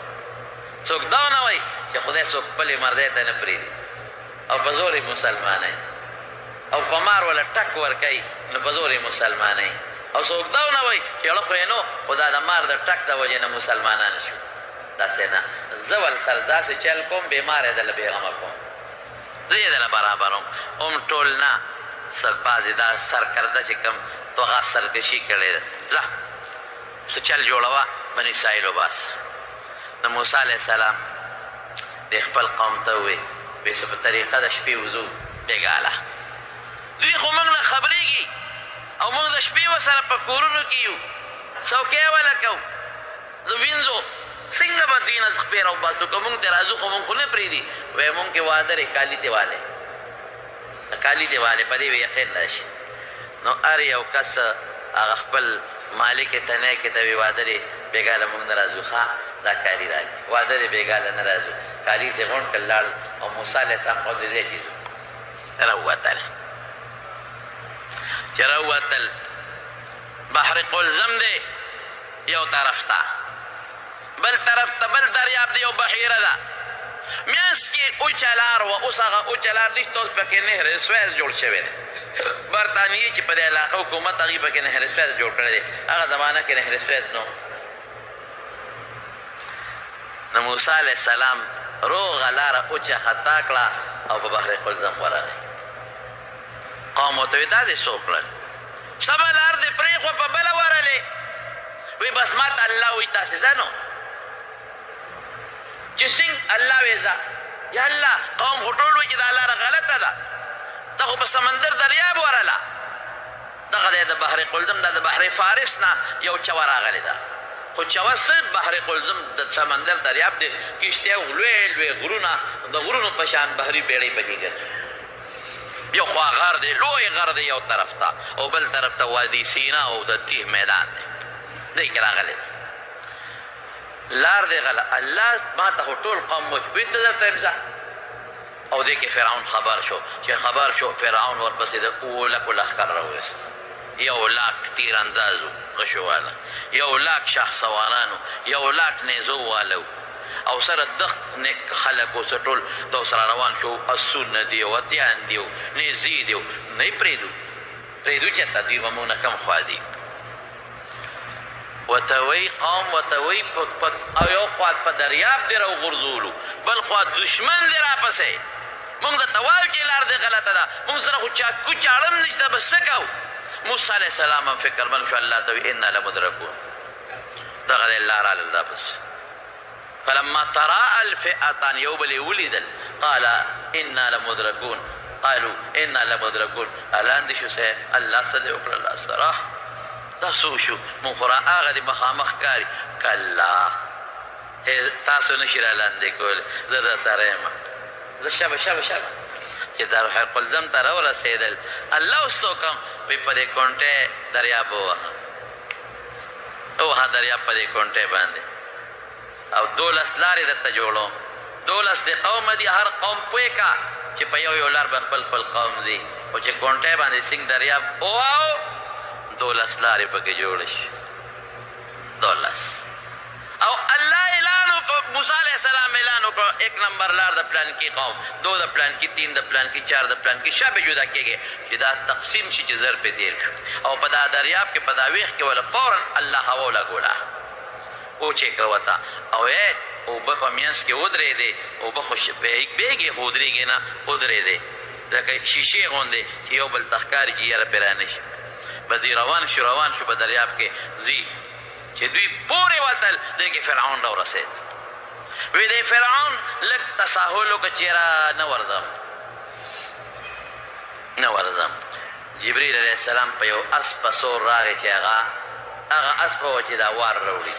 څوک دا ونه وایي چې خدای څوک خپلې مردۍ ته نه پرېږدي او په زور یې مسلمانوي او په مار ولا ټک ورکوي نو په زور یې مسلمانوي او څوک دا ونه وایي چې اړه خو یې نو خو دا د مار د ټک د وجې نه مسلمانان شو داسې نه زه ولسر داسې چل کوم بیمار یې دله بېغمه کوم زه یې دله برابروم هم ټول نه بعضې دا سرکرده چې کوم تو هغه سرکشي کړې ده ځه څه چل جوړوه بني اسرائیل وباسه د موسی علیه السلام د خپل قوم ته ووایي وایي څه په طریقه د شپې وځو بېګاله دوی خو موږ نه خبرېږي او موږ د شپې ورسره په کورونو کې یو څوکۍ وله کوو د وینځو څنګه به دوی نه خپې راوباسو که موږ ترې راځو خو موږ خو نه پرېږدي وایي موږ کې واده دی کالي دیوالی کالي دیوالی په دې به یقین راشي نو هر یو کس هغه خپل مالک تنې کې ته وي واده دی بېګاله موږ نه راځو ښه دا کالي راکړي واده دی بېګاله نه راځو کالي دې غونډ کړ لاړ او موسی علیه السلام خو د ځای کې راووتل چې راووتل بحر قلزم دی یو طرف ته بل طرف ته بل دریاب دی یو بحیره ده میانس کې اوچه لار وه اوس هغه اوچه لار نشته اوس پکې نهر سویس جوړ شوی دی برطانیې چې په دې علاقه حکومت هغوی پکې نهر سویس جوړ کړی دی هغه زمانه کې نهر سویس نو نو موسی علیه السلام روغه لاره اوچه خطا کړه او په بحر قلزم ورغی قوم ورته وایي دا دې څه وکړل سبا لار دې پرېښوه په بله ورلې وایي بس ما ته الله وایي تاسې ځه نو چې څنګه الله وایي ځه یا الله قوم خو ټول وایي چې دا لاره غلطه ده دا خو په سمندر دریاب ورله دغه دی د بحر قلزم دا د بحر فارس نه یو چوه راغلې ده خو چوه څه بحر قلزم د سمندر دریاب دی کښتۍ او لوی لوی غرونه د غرونو په شان بحري بیړۍ پکې ګرځي یو خوا غر دی لوی غر دی یو طرف ته او بل طرف ته وادي سینا او د تیه میدان دی دی کې راغلی لار دی غله الله ما ته خو ټول قوم وایي ته درته یم ځه او دې کې فرعون خبر شو چې خبر شو فرعون ورپسې د 7 لکو لښکر راوایست 1 لاک تیر اندازو غشو والا 1 لاک شاه سوارانو 1 لاک نیزو والو او سره دغ نیک خلک اوس ټول د سره روان شو اسونه دي او اتیان دي نیزې دي نه پرېږدو چېرته دوی به مونږ نه کم خوا دي ورته وایي قوم ورته وایي او یو خوا په دریاب دې راوغورځولو بل خوا دشمن دې راپسې مونږ درته وایو چې لار دې غلطه ده مونږ سره خو چاکو چاړم نشته بس څه کوو موسی علیه السلام هم فکرمند شو الله ته وایي انا لمدرکون دغه دی الله راغلل دا پس فلما تراءى الفئتان یو بل یې ولیدل قال انا لمدرکون قالوا انا لمدرکون الاندې شو صاحب الله څه دې وکړه الله سره دا څه وشو مونږ خو را هغه دې مخامخ کاري کلا تاسو نشي را لاندې کولی زه در سره یم زه شبه چې د روح القلزم ته راورسېدل الله اوس څه وکړم وایي په دې کونټۍ دریاب ووهه دریاب په دې کونټۍ باندې او 12 لارې درته جوړوم 12 د قوم دي هر قوم پوه کا چې په یو لار به خپل قوم ځي او چې کونټۍ باندې سنګ دریاب وواو 12 لارې پکې جوړ شي 12 او الله اعلان وکړ موسی علیه السلام اعلان وکړ 1 نمبر لار د پلان کې قوم 2 د پلان کې 3 د پلان کې 4 د پلان کې شابه جدا کېږي چې دا تقسیم شي چې زر په تیر او په دا دریاب کې په دا ویښ کې ولا فورا الله هوا لګوله اوچې کړه ورته او اوبه په میانس کې ودرېدې اوبه خو بیګې خو ودرېږي نه ودرېدې لکه شیشې غوندې چې یو بل ته ښکاري چې یاره پرې رانشي به دوی روان شو په دریاب کې ځي چې دوی پورې وتل دی کې فرعون راورسېد وی دی فرعون لږ تساهل وکړه چې یاره نه ورځم جبریل علیه السلام په یو اس په سور راغی چې هغه اس په وه چې دا وار راوړي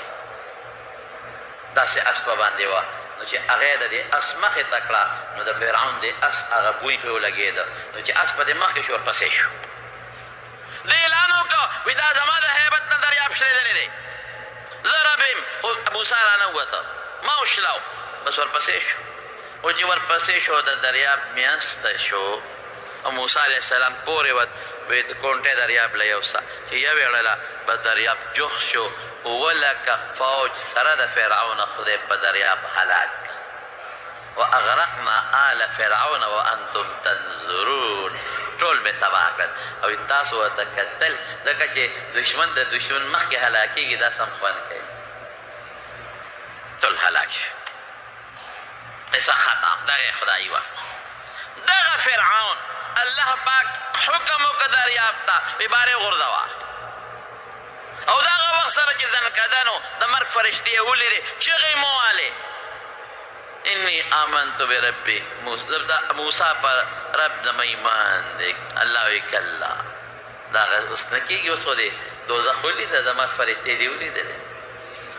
داسې اس په باندې وه نو چې هغه یې د دې اس مخې ته کړه نو د فرعون د اس هغه بوی پرې ولګېده نو چې اس په دې مخکې شو ورپسې شو ده اعلان وکړه وی دا زما د هیبت نه دریاب شلېدلی دی زه ربیم خو موسی رانووته ما وشلاو بس ورپسې شو او چې ورپسې شو د دریاب میانس ته شو او موسی علیه السلام پورې وت وی د کونټۍ دریاب له یوسه چې یو ویړله بس دریاب جوخ شو ولکه فوج سره د فرعون خدای په دریاب هلاک واغرقنا آل فرعون وانتم تنظرون ټول مې تباه کړل او تاسو ورته کتل ځکه چې دشمن د دشمن مخکې هلاکېږي دا سم خوند کوي ټول هلاک شو قصه ختم دغه خدایي وه دغه فرعون الله پاک حکم وکړه دریاب ته وی بارې غورځوه او د هغه وخت سره چې ځنکدنو د مرګ فرشتې یې ولیدې چغې مو والې انی آمنت بربی موسی پر رب زما ایمان دی الله وی کلا دا اوس نه کېږي اوس خو دې دوزخ ولیده زما فرشتې دې ولیدلې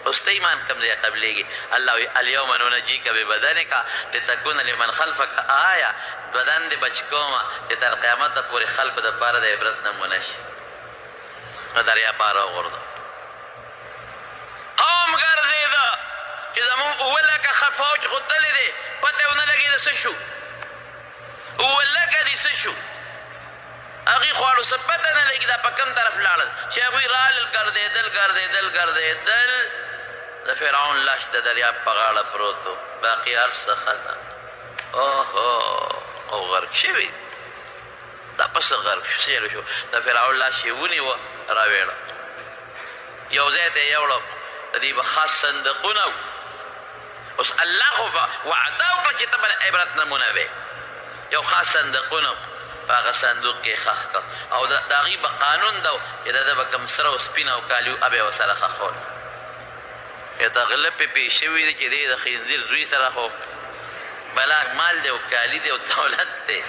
اوس ته ایمان کم دی قبلېږي الله وی الیوم ننجیک ببدنک لتکون لمن خلفک آیه بدن دې بچ کومه چې تر قیامته پورې خلکو دپاره د عبرت نمونه شي نو دریاب بار راوغورځو قوم ګرځېده چې زمونږ اووه لکه فوج خو تللی دی پته یې ونه لګېده څه شو اووه لکه دې څه شو هغوی خواړو څه پته نه لګي دا په کوم طرف لاړل چې هغوی رالل ګرځېدل د فرعون لاش د دریاب په غاړه پروت و باقي هر څه ختم اوهو او غرق شوي دا پس غرق شو د فرعون لاش یې ونیوه راویړه یو ځای ته یې یوړه د دې به خاص صندوقونه اوس الله خو وعده وکړه چې ته به عبرت نمونه وې یو خاص صندوقونه په هغه صندوق کې ښخ کړه او د هغوی به قانون ده چې د ده به کوم سره او سپین او کالي و به یې ورسره ښخول یا ته غله پې پېښ شوي دي چې دی د خنزیر زوی سره خو بلاک مال دی او کالي دی او دولت دی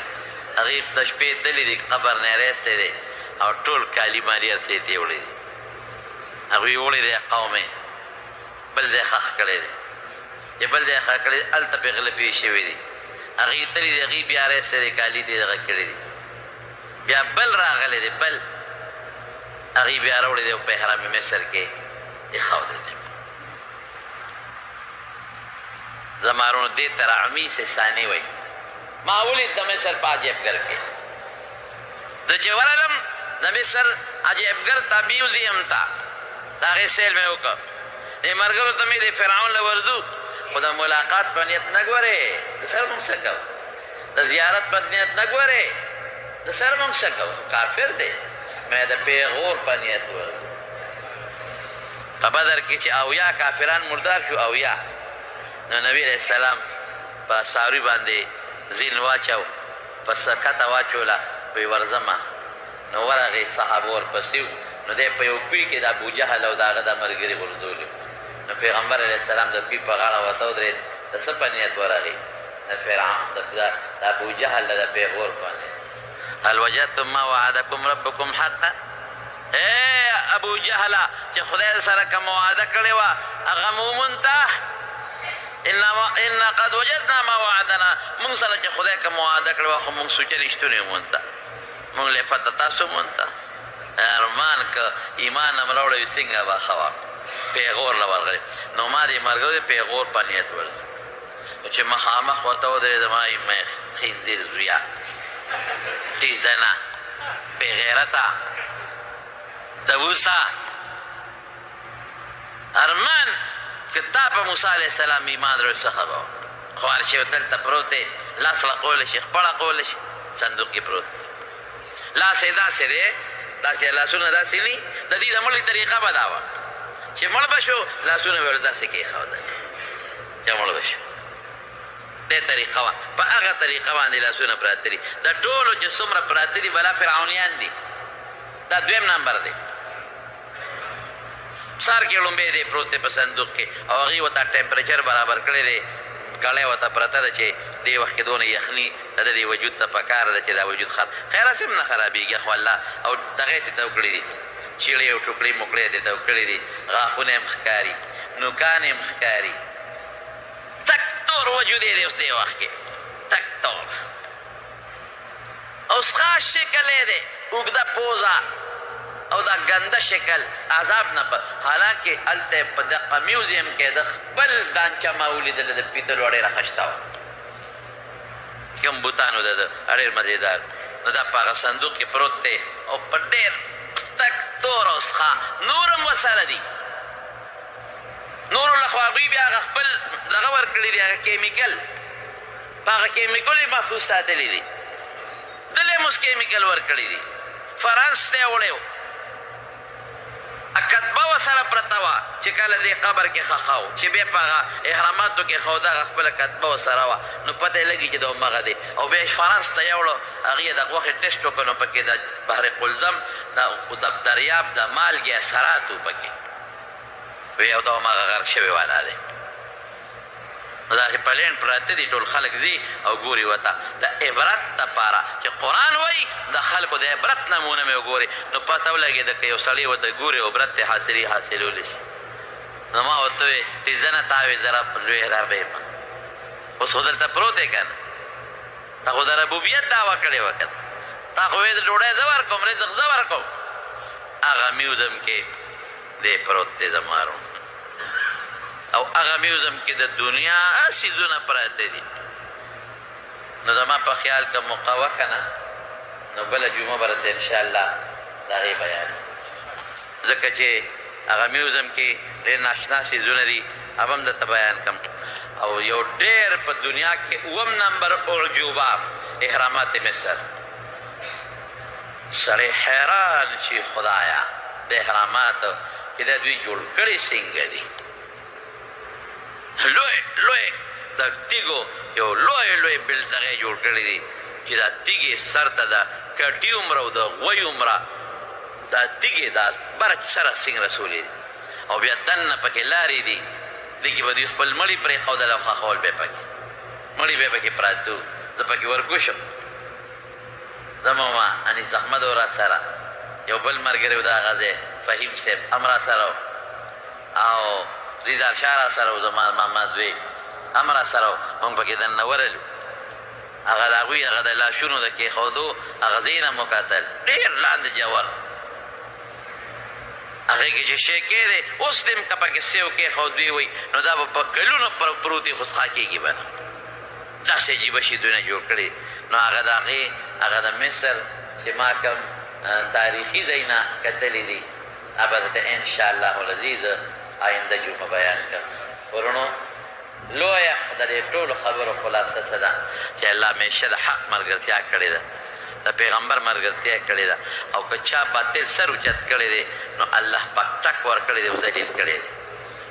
هغوی د شپې تللی دي قبر نه یې رایستی دی او ټول کالي مالي هر څه یې تېوړی دي هغوی وړی دی قومې بل ځای ښخ کړی دی چې بل ځای ښخ کړی دی هلته پې غله پېښ شوي دي هغوی تللی دي هغوی بیا رایستی دی کالي ته یې دغه کړي دي بیا بل راغلی دی بل هغوی بیا راوړی دی او په احرام مصر کې ایښودی دی زمارونو دې ته رعمی سے ثاني وایي ما ولید د مصر په عجیبګر کې د چې ورغلم د مصر عجیبګر ته میوزیم ته د هغې سیل مې وکړ دې ملګرو ته مې د فرعون له ورځو خو د ملاقات په نیت نه ګورې د سر مونږ څه کوو د زیارت په نیت نه ګورې د سر مونږ څه کوو کافر دی مې د پیغور په نیت ورغلم په بدر کې چې اویا کافران مردار شو اویا نو نبی علیہ السلام په ساروي باندې زین واچو په کته واچوله وی ورځمه نو ورغې صحابه ورپسې نو دی په یو کوی کې د ابوجهل او د هغه د ملګري غورځولي نو پیغمبر علیه السلام د کوی په غاړه ورته ودرېد د څه په نیت ورغې د فرعون د ابوجهل د پیغور په نیت هل وجدتم ما وعدکم ربکم حقا ای ابوجهله چې خدای سره کوم وعده کړې وه هغه مو ومونته ان قد وجدنا ما وعدنا مونږ سره چې خدای کوم وعده کړې وه خو مونږ سوچه رښتونې ومونته مونږ لفته تاسو ومونته ارمان که ایمان هم راوړی وي څنګه به ښه وه پیغور له ورغلی نو ما دې ملګرو د پیغور په نیت ورځو چې مخامخ ورته ودرېدم ای مې خنزیر زویه ټیزنه بېغیرته دوسه ارمان که تا په موسی علیه السلام ایمان راوړي څه خبره خو هر شی دلته پروت دی لاس لقولی شي خپله قولی شي صندوق کې پروت دی لاس یې داسې دی داسې لاسونه داسې ني د دې د مړلي طریقه به دا وه چې مړ به شو لاسونه به ورته داسې کېښودل چې مړ به شو دې طریقه وه په هغه طریقه باندې لاسونه پراته دي د ټولو چې څومره پراته دي بلا فرعونیان دي دا دویم نمبر دی سر کې لومبی دی پروت دی په صندوق کې او هغوی ورته ټمپریچر برابر کړی دی ګړی ورته پرته ده چې دې وخت کې دونه یخني د دې وجود ته پکار ده چې دا وجود خیر هسې هم نه خرابېږي خو الله او دغه یې ته وکړي دي چیړې او ټوکړې موکړې یې ته وکړي دي غاښونه یې هم ښکاري نوکان یې هم ښکاري تک تور وجود یې دی اوس دې وخت کې تک تور اوس خاص شکل یې دی اوږده پوزه او دا ګنده شکل عذاب نه په حالانکې هلته په دغه میوزیم کې د خپل دانچه ما ولیدله د پیتلو ډېره ښشته وه کوم بوتانو ده ډېر مزېدار نو دا په هغه صندوق کې پروت دی او په ډېر تک تور او څښه نور هم ورسره دي نورو له خوا هغوی بیا هغه خپل دغه ورکړي دي هغه کیمیکل په هغه کیمیکل یې محفوظ ساتلي دي دلې هم اوس کیمیکل ورکړي دي فرانس ته یې وړی و کتبه ورسره پرته وه چې کله دې قبر کې ښخه و چې بیا په هغه احراماتو کې خو دغه خپله کتبه ورسره وه نو پته یې لګي چې دا همغه دی او بیا یې فرانس ته یوړو هغې یې د غوښې ټسټ وکړو نو پکې د بحر قلزم د دریاب د مالګې اثرات و پکې وی او دا همغه غرق شوی والا دی نو داسې پلین پراته دي ټول خلک ځي او ګوري ورته د عبرت دپاره چې قرآن وایي د خلکو د عبرت نمونه مې وګوري نو پته ولګېده که یو سړی ورته ګوري عبرت یې حاصلولی شي نو ما ورته وویې چې زه نه تا وې زه لوی رب یم اوس خو دلته پروت دی که نه تا خو د ربوبیت دعوه کړې وه که نه تا خو وې ډوډۍ زه ورکوم رزق زه ورکوم هغه میوزم کې دی پروت دی زما روڼ او هغه میوزم کې د دنیا څیزونه پراته دي نو زما په خیال که موقع وه که نه نو بله جمعه به راته انشاءالله د هغې بیان ځکه چې هغه میوزم کې ډېر ناشنا څیزونه دي هغه هم درته بیان کړم او یو ډېر په دنیا کې اووم نمبر اعجوبه احرامات مصر سړی حیران شي خدایا د احراماتو چې دا دوی جوړ کړي څنګه دي لوی د تیږو یو لوی بلډغې جوړ کړي دي چې دا تیږې سر ته د کټي عمره او د غوی عمره دا تیږې دا برج سره څنګه رسولي دي او بیا دننه پکې لارې دي دې کې به دوی خپل مړي پرېښودل او ښخول به یې پکې مړي به یې پکې پراته وو زه پکې ورګوشم زما ما انیس احمد و را سره یو بل ملګری و د هغه ځای فهیم صاحب هم را سره او ریزال شاه را سره و زما ماما زوی هم را سره و موږ پکې دننه ورلو هغه د هغوی هغه د لاشونو د کېښودو هغه ځای نه مو کتل ډېر لاندې جوړ هغې کې چې شی کېدی اوس دې هم که پکې سیو کېښود دوی وایي نو دا به په کلونو پروت وي خو څښا کېږي به نه داسې عجیبه شیدونه جوړ کړي نو هغه د هغې هغه د مصر چې ما کوم تاریخي ځایونه کتلي دي هغه به درته انشاءالله العزیز آینده جمعه بیان کړم ورونو لویه د دې ټولو خبرو خلاصه څه ده چې الله همیشه د حق ملګرتیا کړې ده د پیغمبر ملګرتیا کړې ده او که چا باطل سر اوچت کړی دی نو الله پاک ټک ورکړی دی او ذلیل کړی دی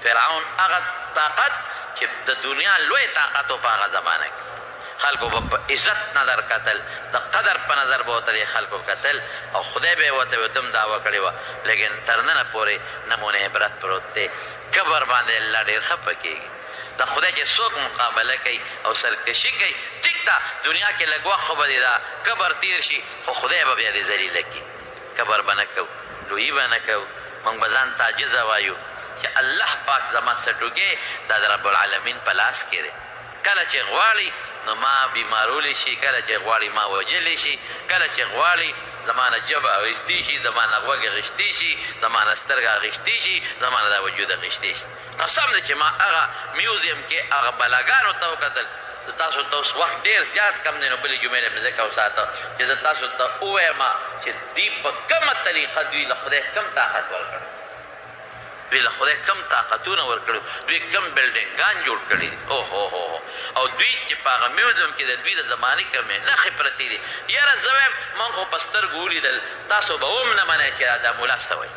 فرعون هغه طاقت چې د دنیا لوی طاقت و په هغه زمانه کې خلکو به په عزت نظر کتل د قدر په نظر به ورته خلکو کتل او خدای به یې ورته یو دم دعوه کړې وه لیکن تر ننه پورې نمونه عبرت پروت دی کبر باندې الله ډېر خفه کېږي د خدای چې څوک مقابله کوي او سرکشي کوي ټیک ده دنیا کې لږ وخت خو به دې دا کبر تیر شي خو خدای به بیا دې ذلیله کړي کبر به نه کوو لویي به نه کوو موږ به ځان ته عاجزه وایو چې الله پاک زما څه ټوکې دا د رب العالمین په لاس کې دی کله چې غواړي نو ما بیمارولی شي کله چې غواړي ما وجلی شي کله چې غواړي زما نه ژبه اخیستي شي زما نه غوږ اخیستي شي زما نه سترګه اخیستي شي زما نه دا وجود اخیستي شي قسم دی چې ما هغه میوزیم کې هغه بلاګانو ته وکتل تاسو ته اوس وخت ډېر زیات کم دی نو بلې جمعې نه مې ځکه وساته چې زه تاسو ته ووایم چې دوی په کومه طریقه دوی له خدای کم طاقت ورکړی دوی له خدای کم طاقتونه ورکړي دوی کم بلډینګان جوړ کړي دي اوهو او دوی چې په هغه میوزیم کې د دوی د زمانې کمې نښې پرتې دي یاره زه وایم موږ خو په سترګو ولیدل تاسو به هم نه منئ چې دا مولا څه وایي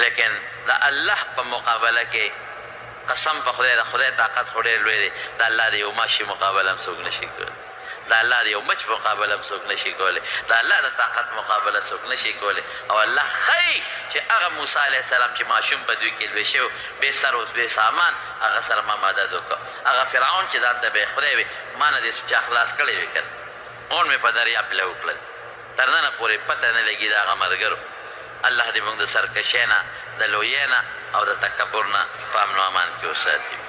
لیکن د الله په مقابله کې قسم په خدای د خدای طاقت خو ډېر لوی دی د الله د یو ماشي مقابله هم څوک نه شي کولی د الله د یو مچ مقابله هم څوک نه شي کولی د الله د طاقت مقابله څوک نه شي کولی او الله ښایي چې هغه موسی علیه السلام چې ماشوم په دوی کې لوی شوی بې سر اوس بې سامان هغه سره ما مدد وکړه هغه فرعون چې ځان ته به خدای وي ما نه دې چا خلاص کړی وي که اون مې په دریاب پلی وکړل تر ننه پورې پته نه لګي د هغه ملګرو الله دې موږ د سرکشۍ نه د لویۍ نه او د تکبر نه په امن و امان کې وساتي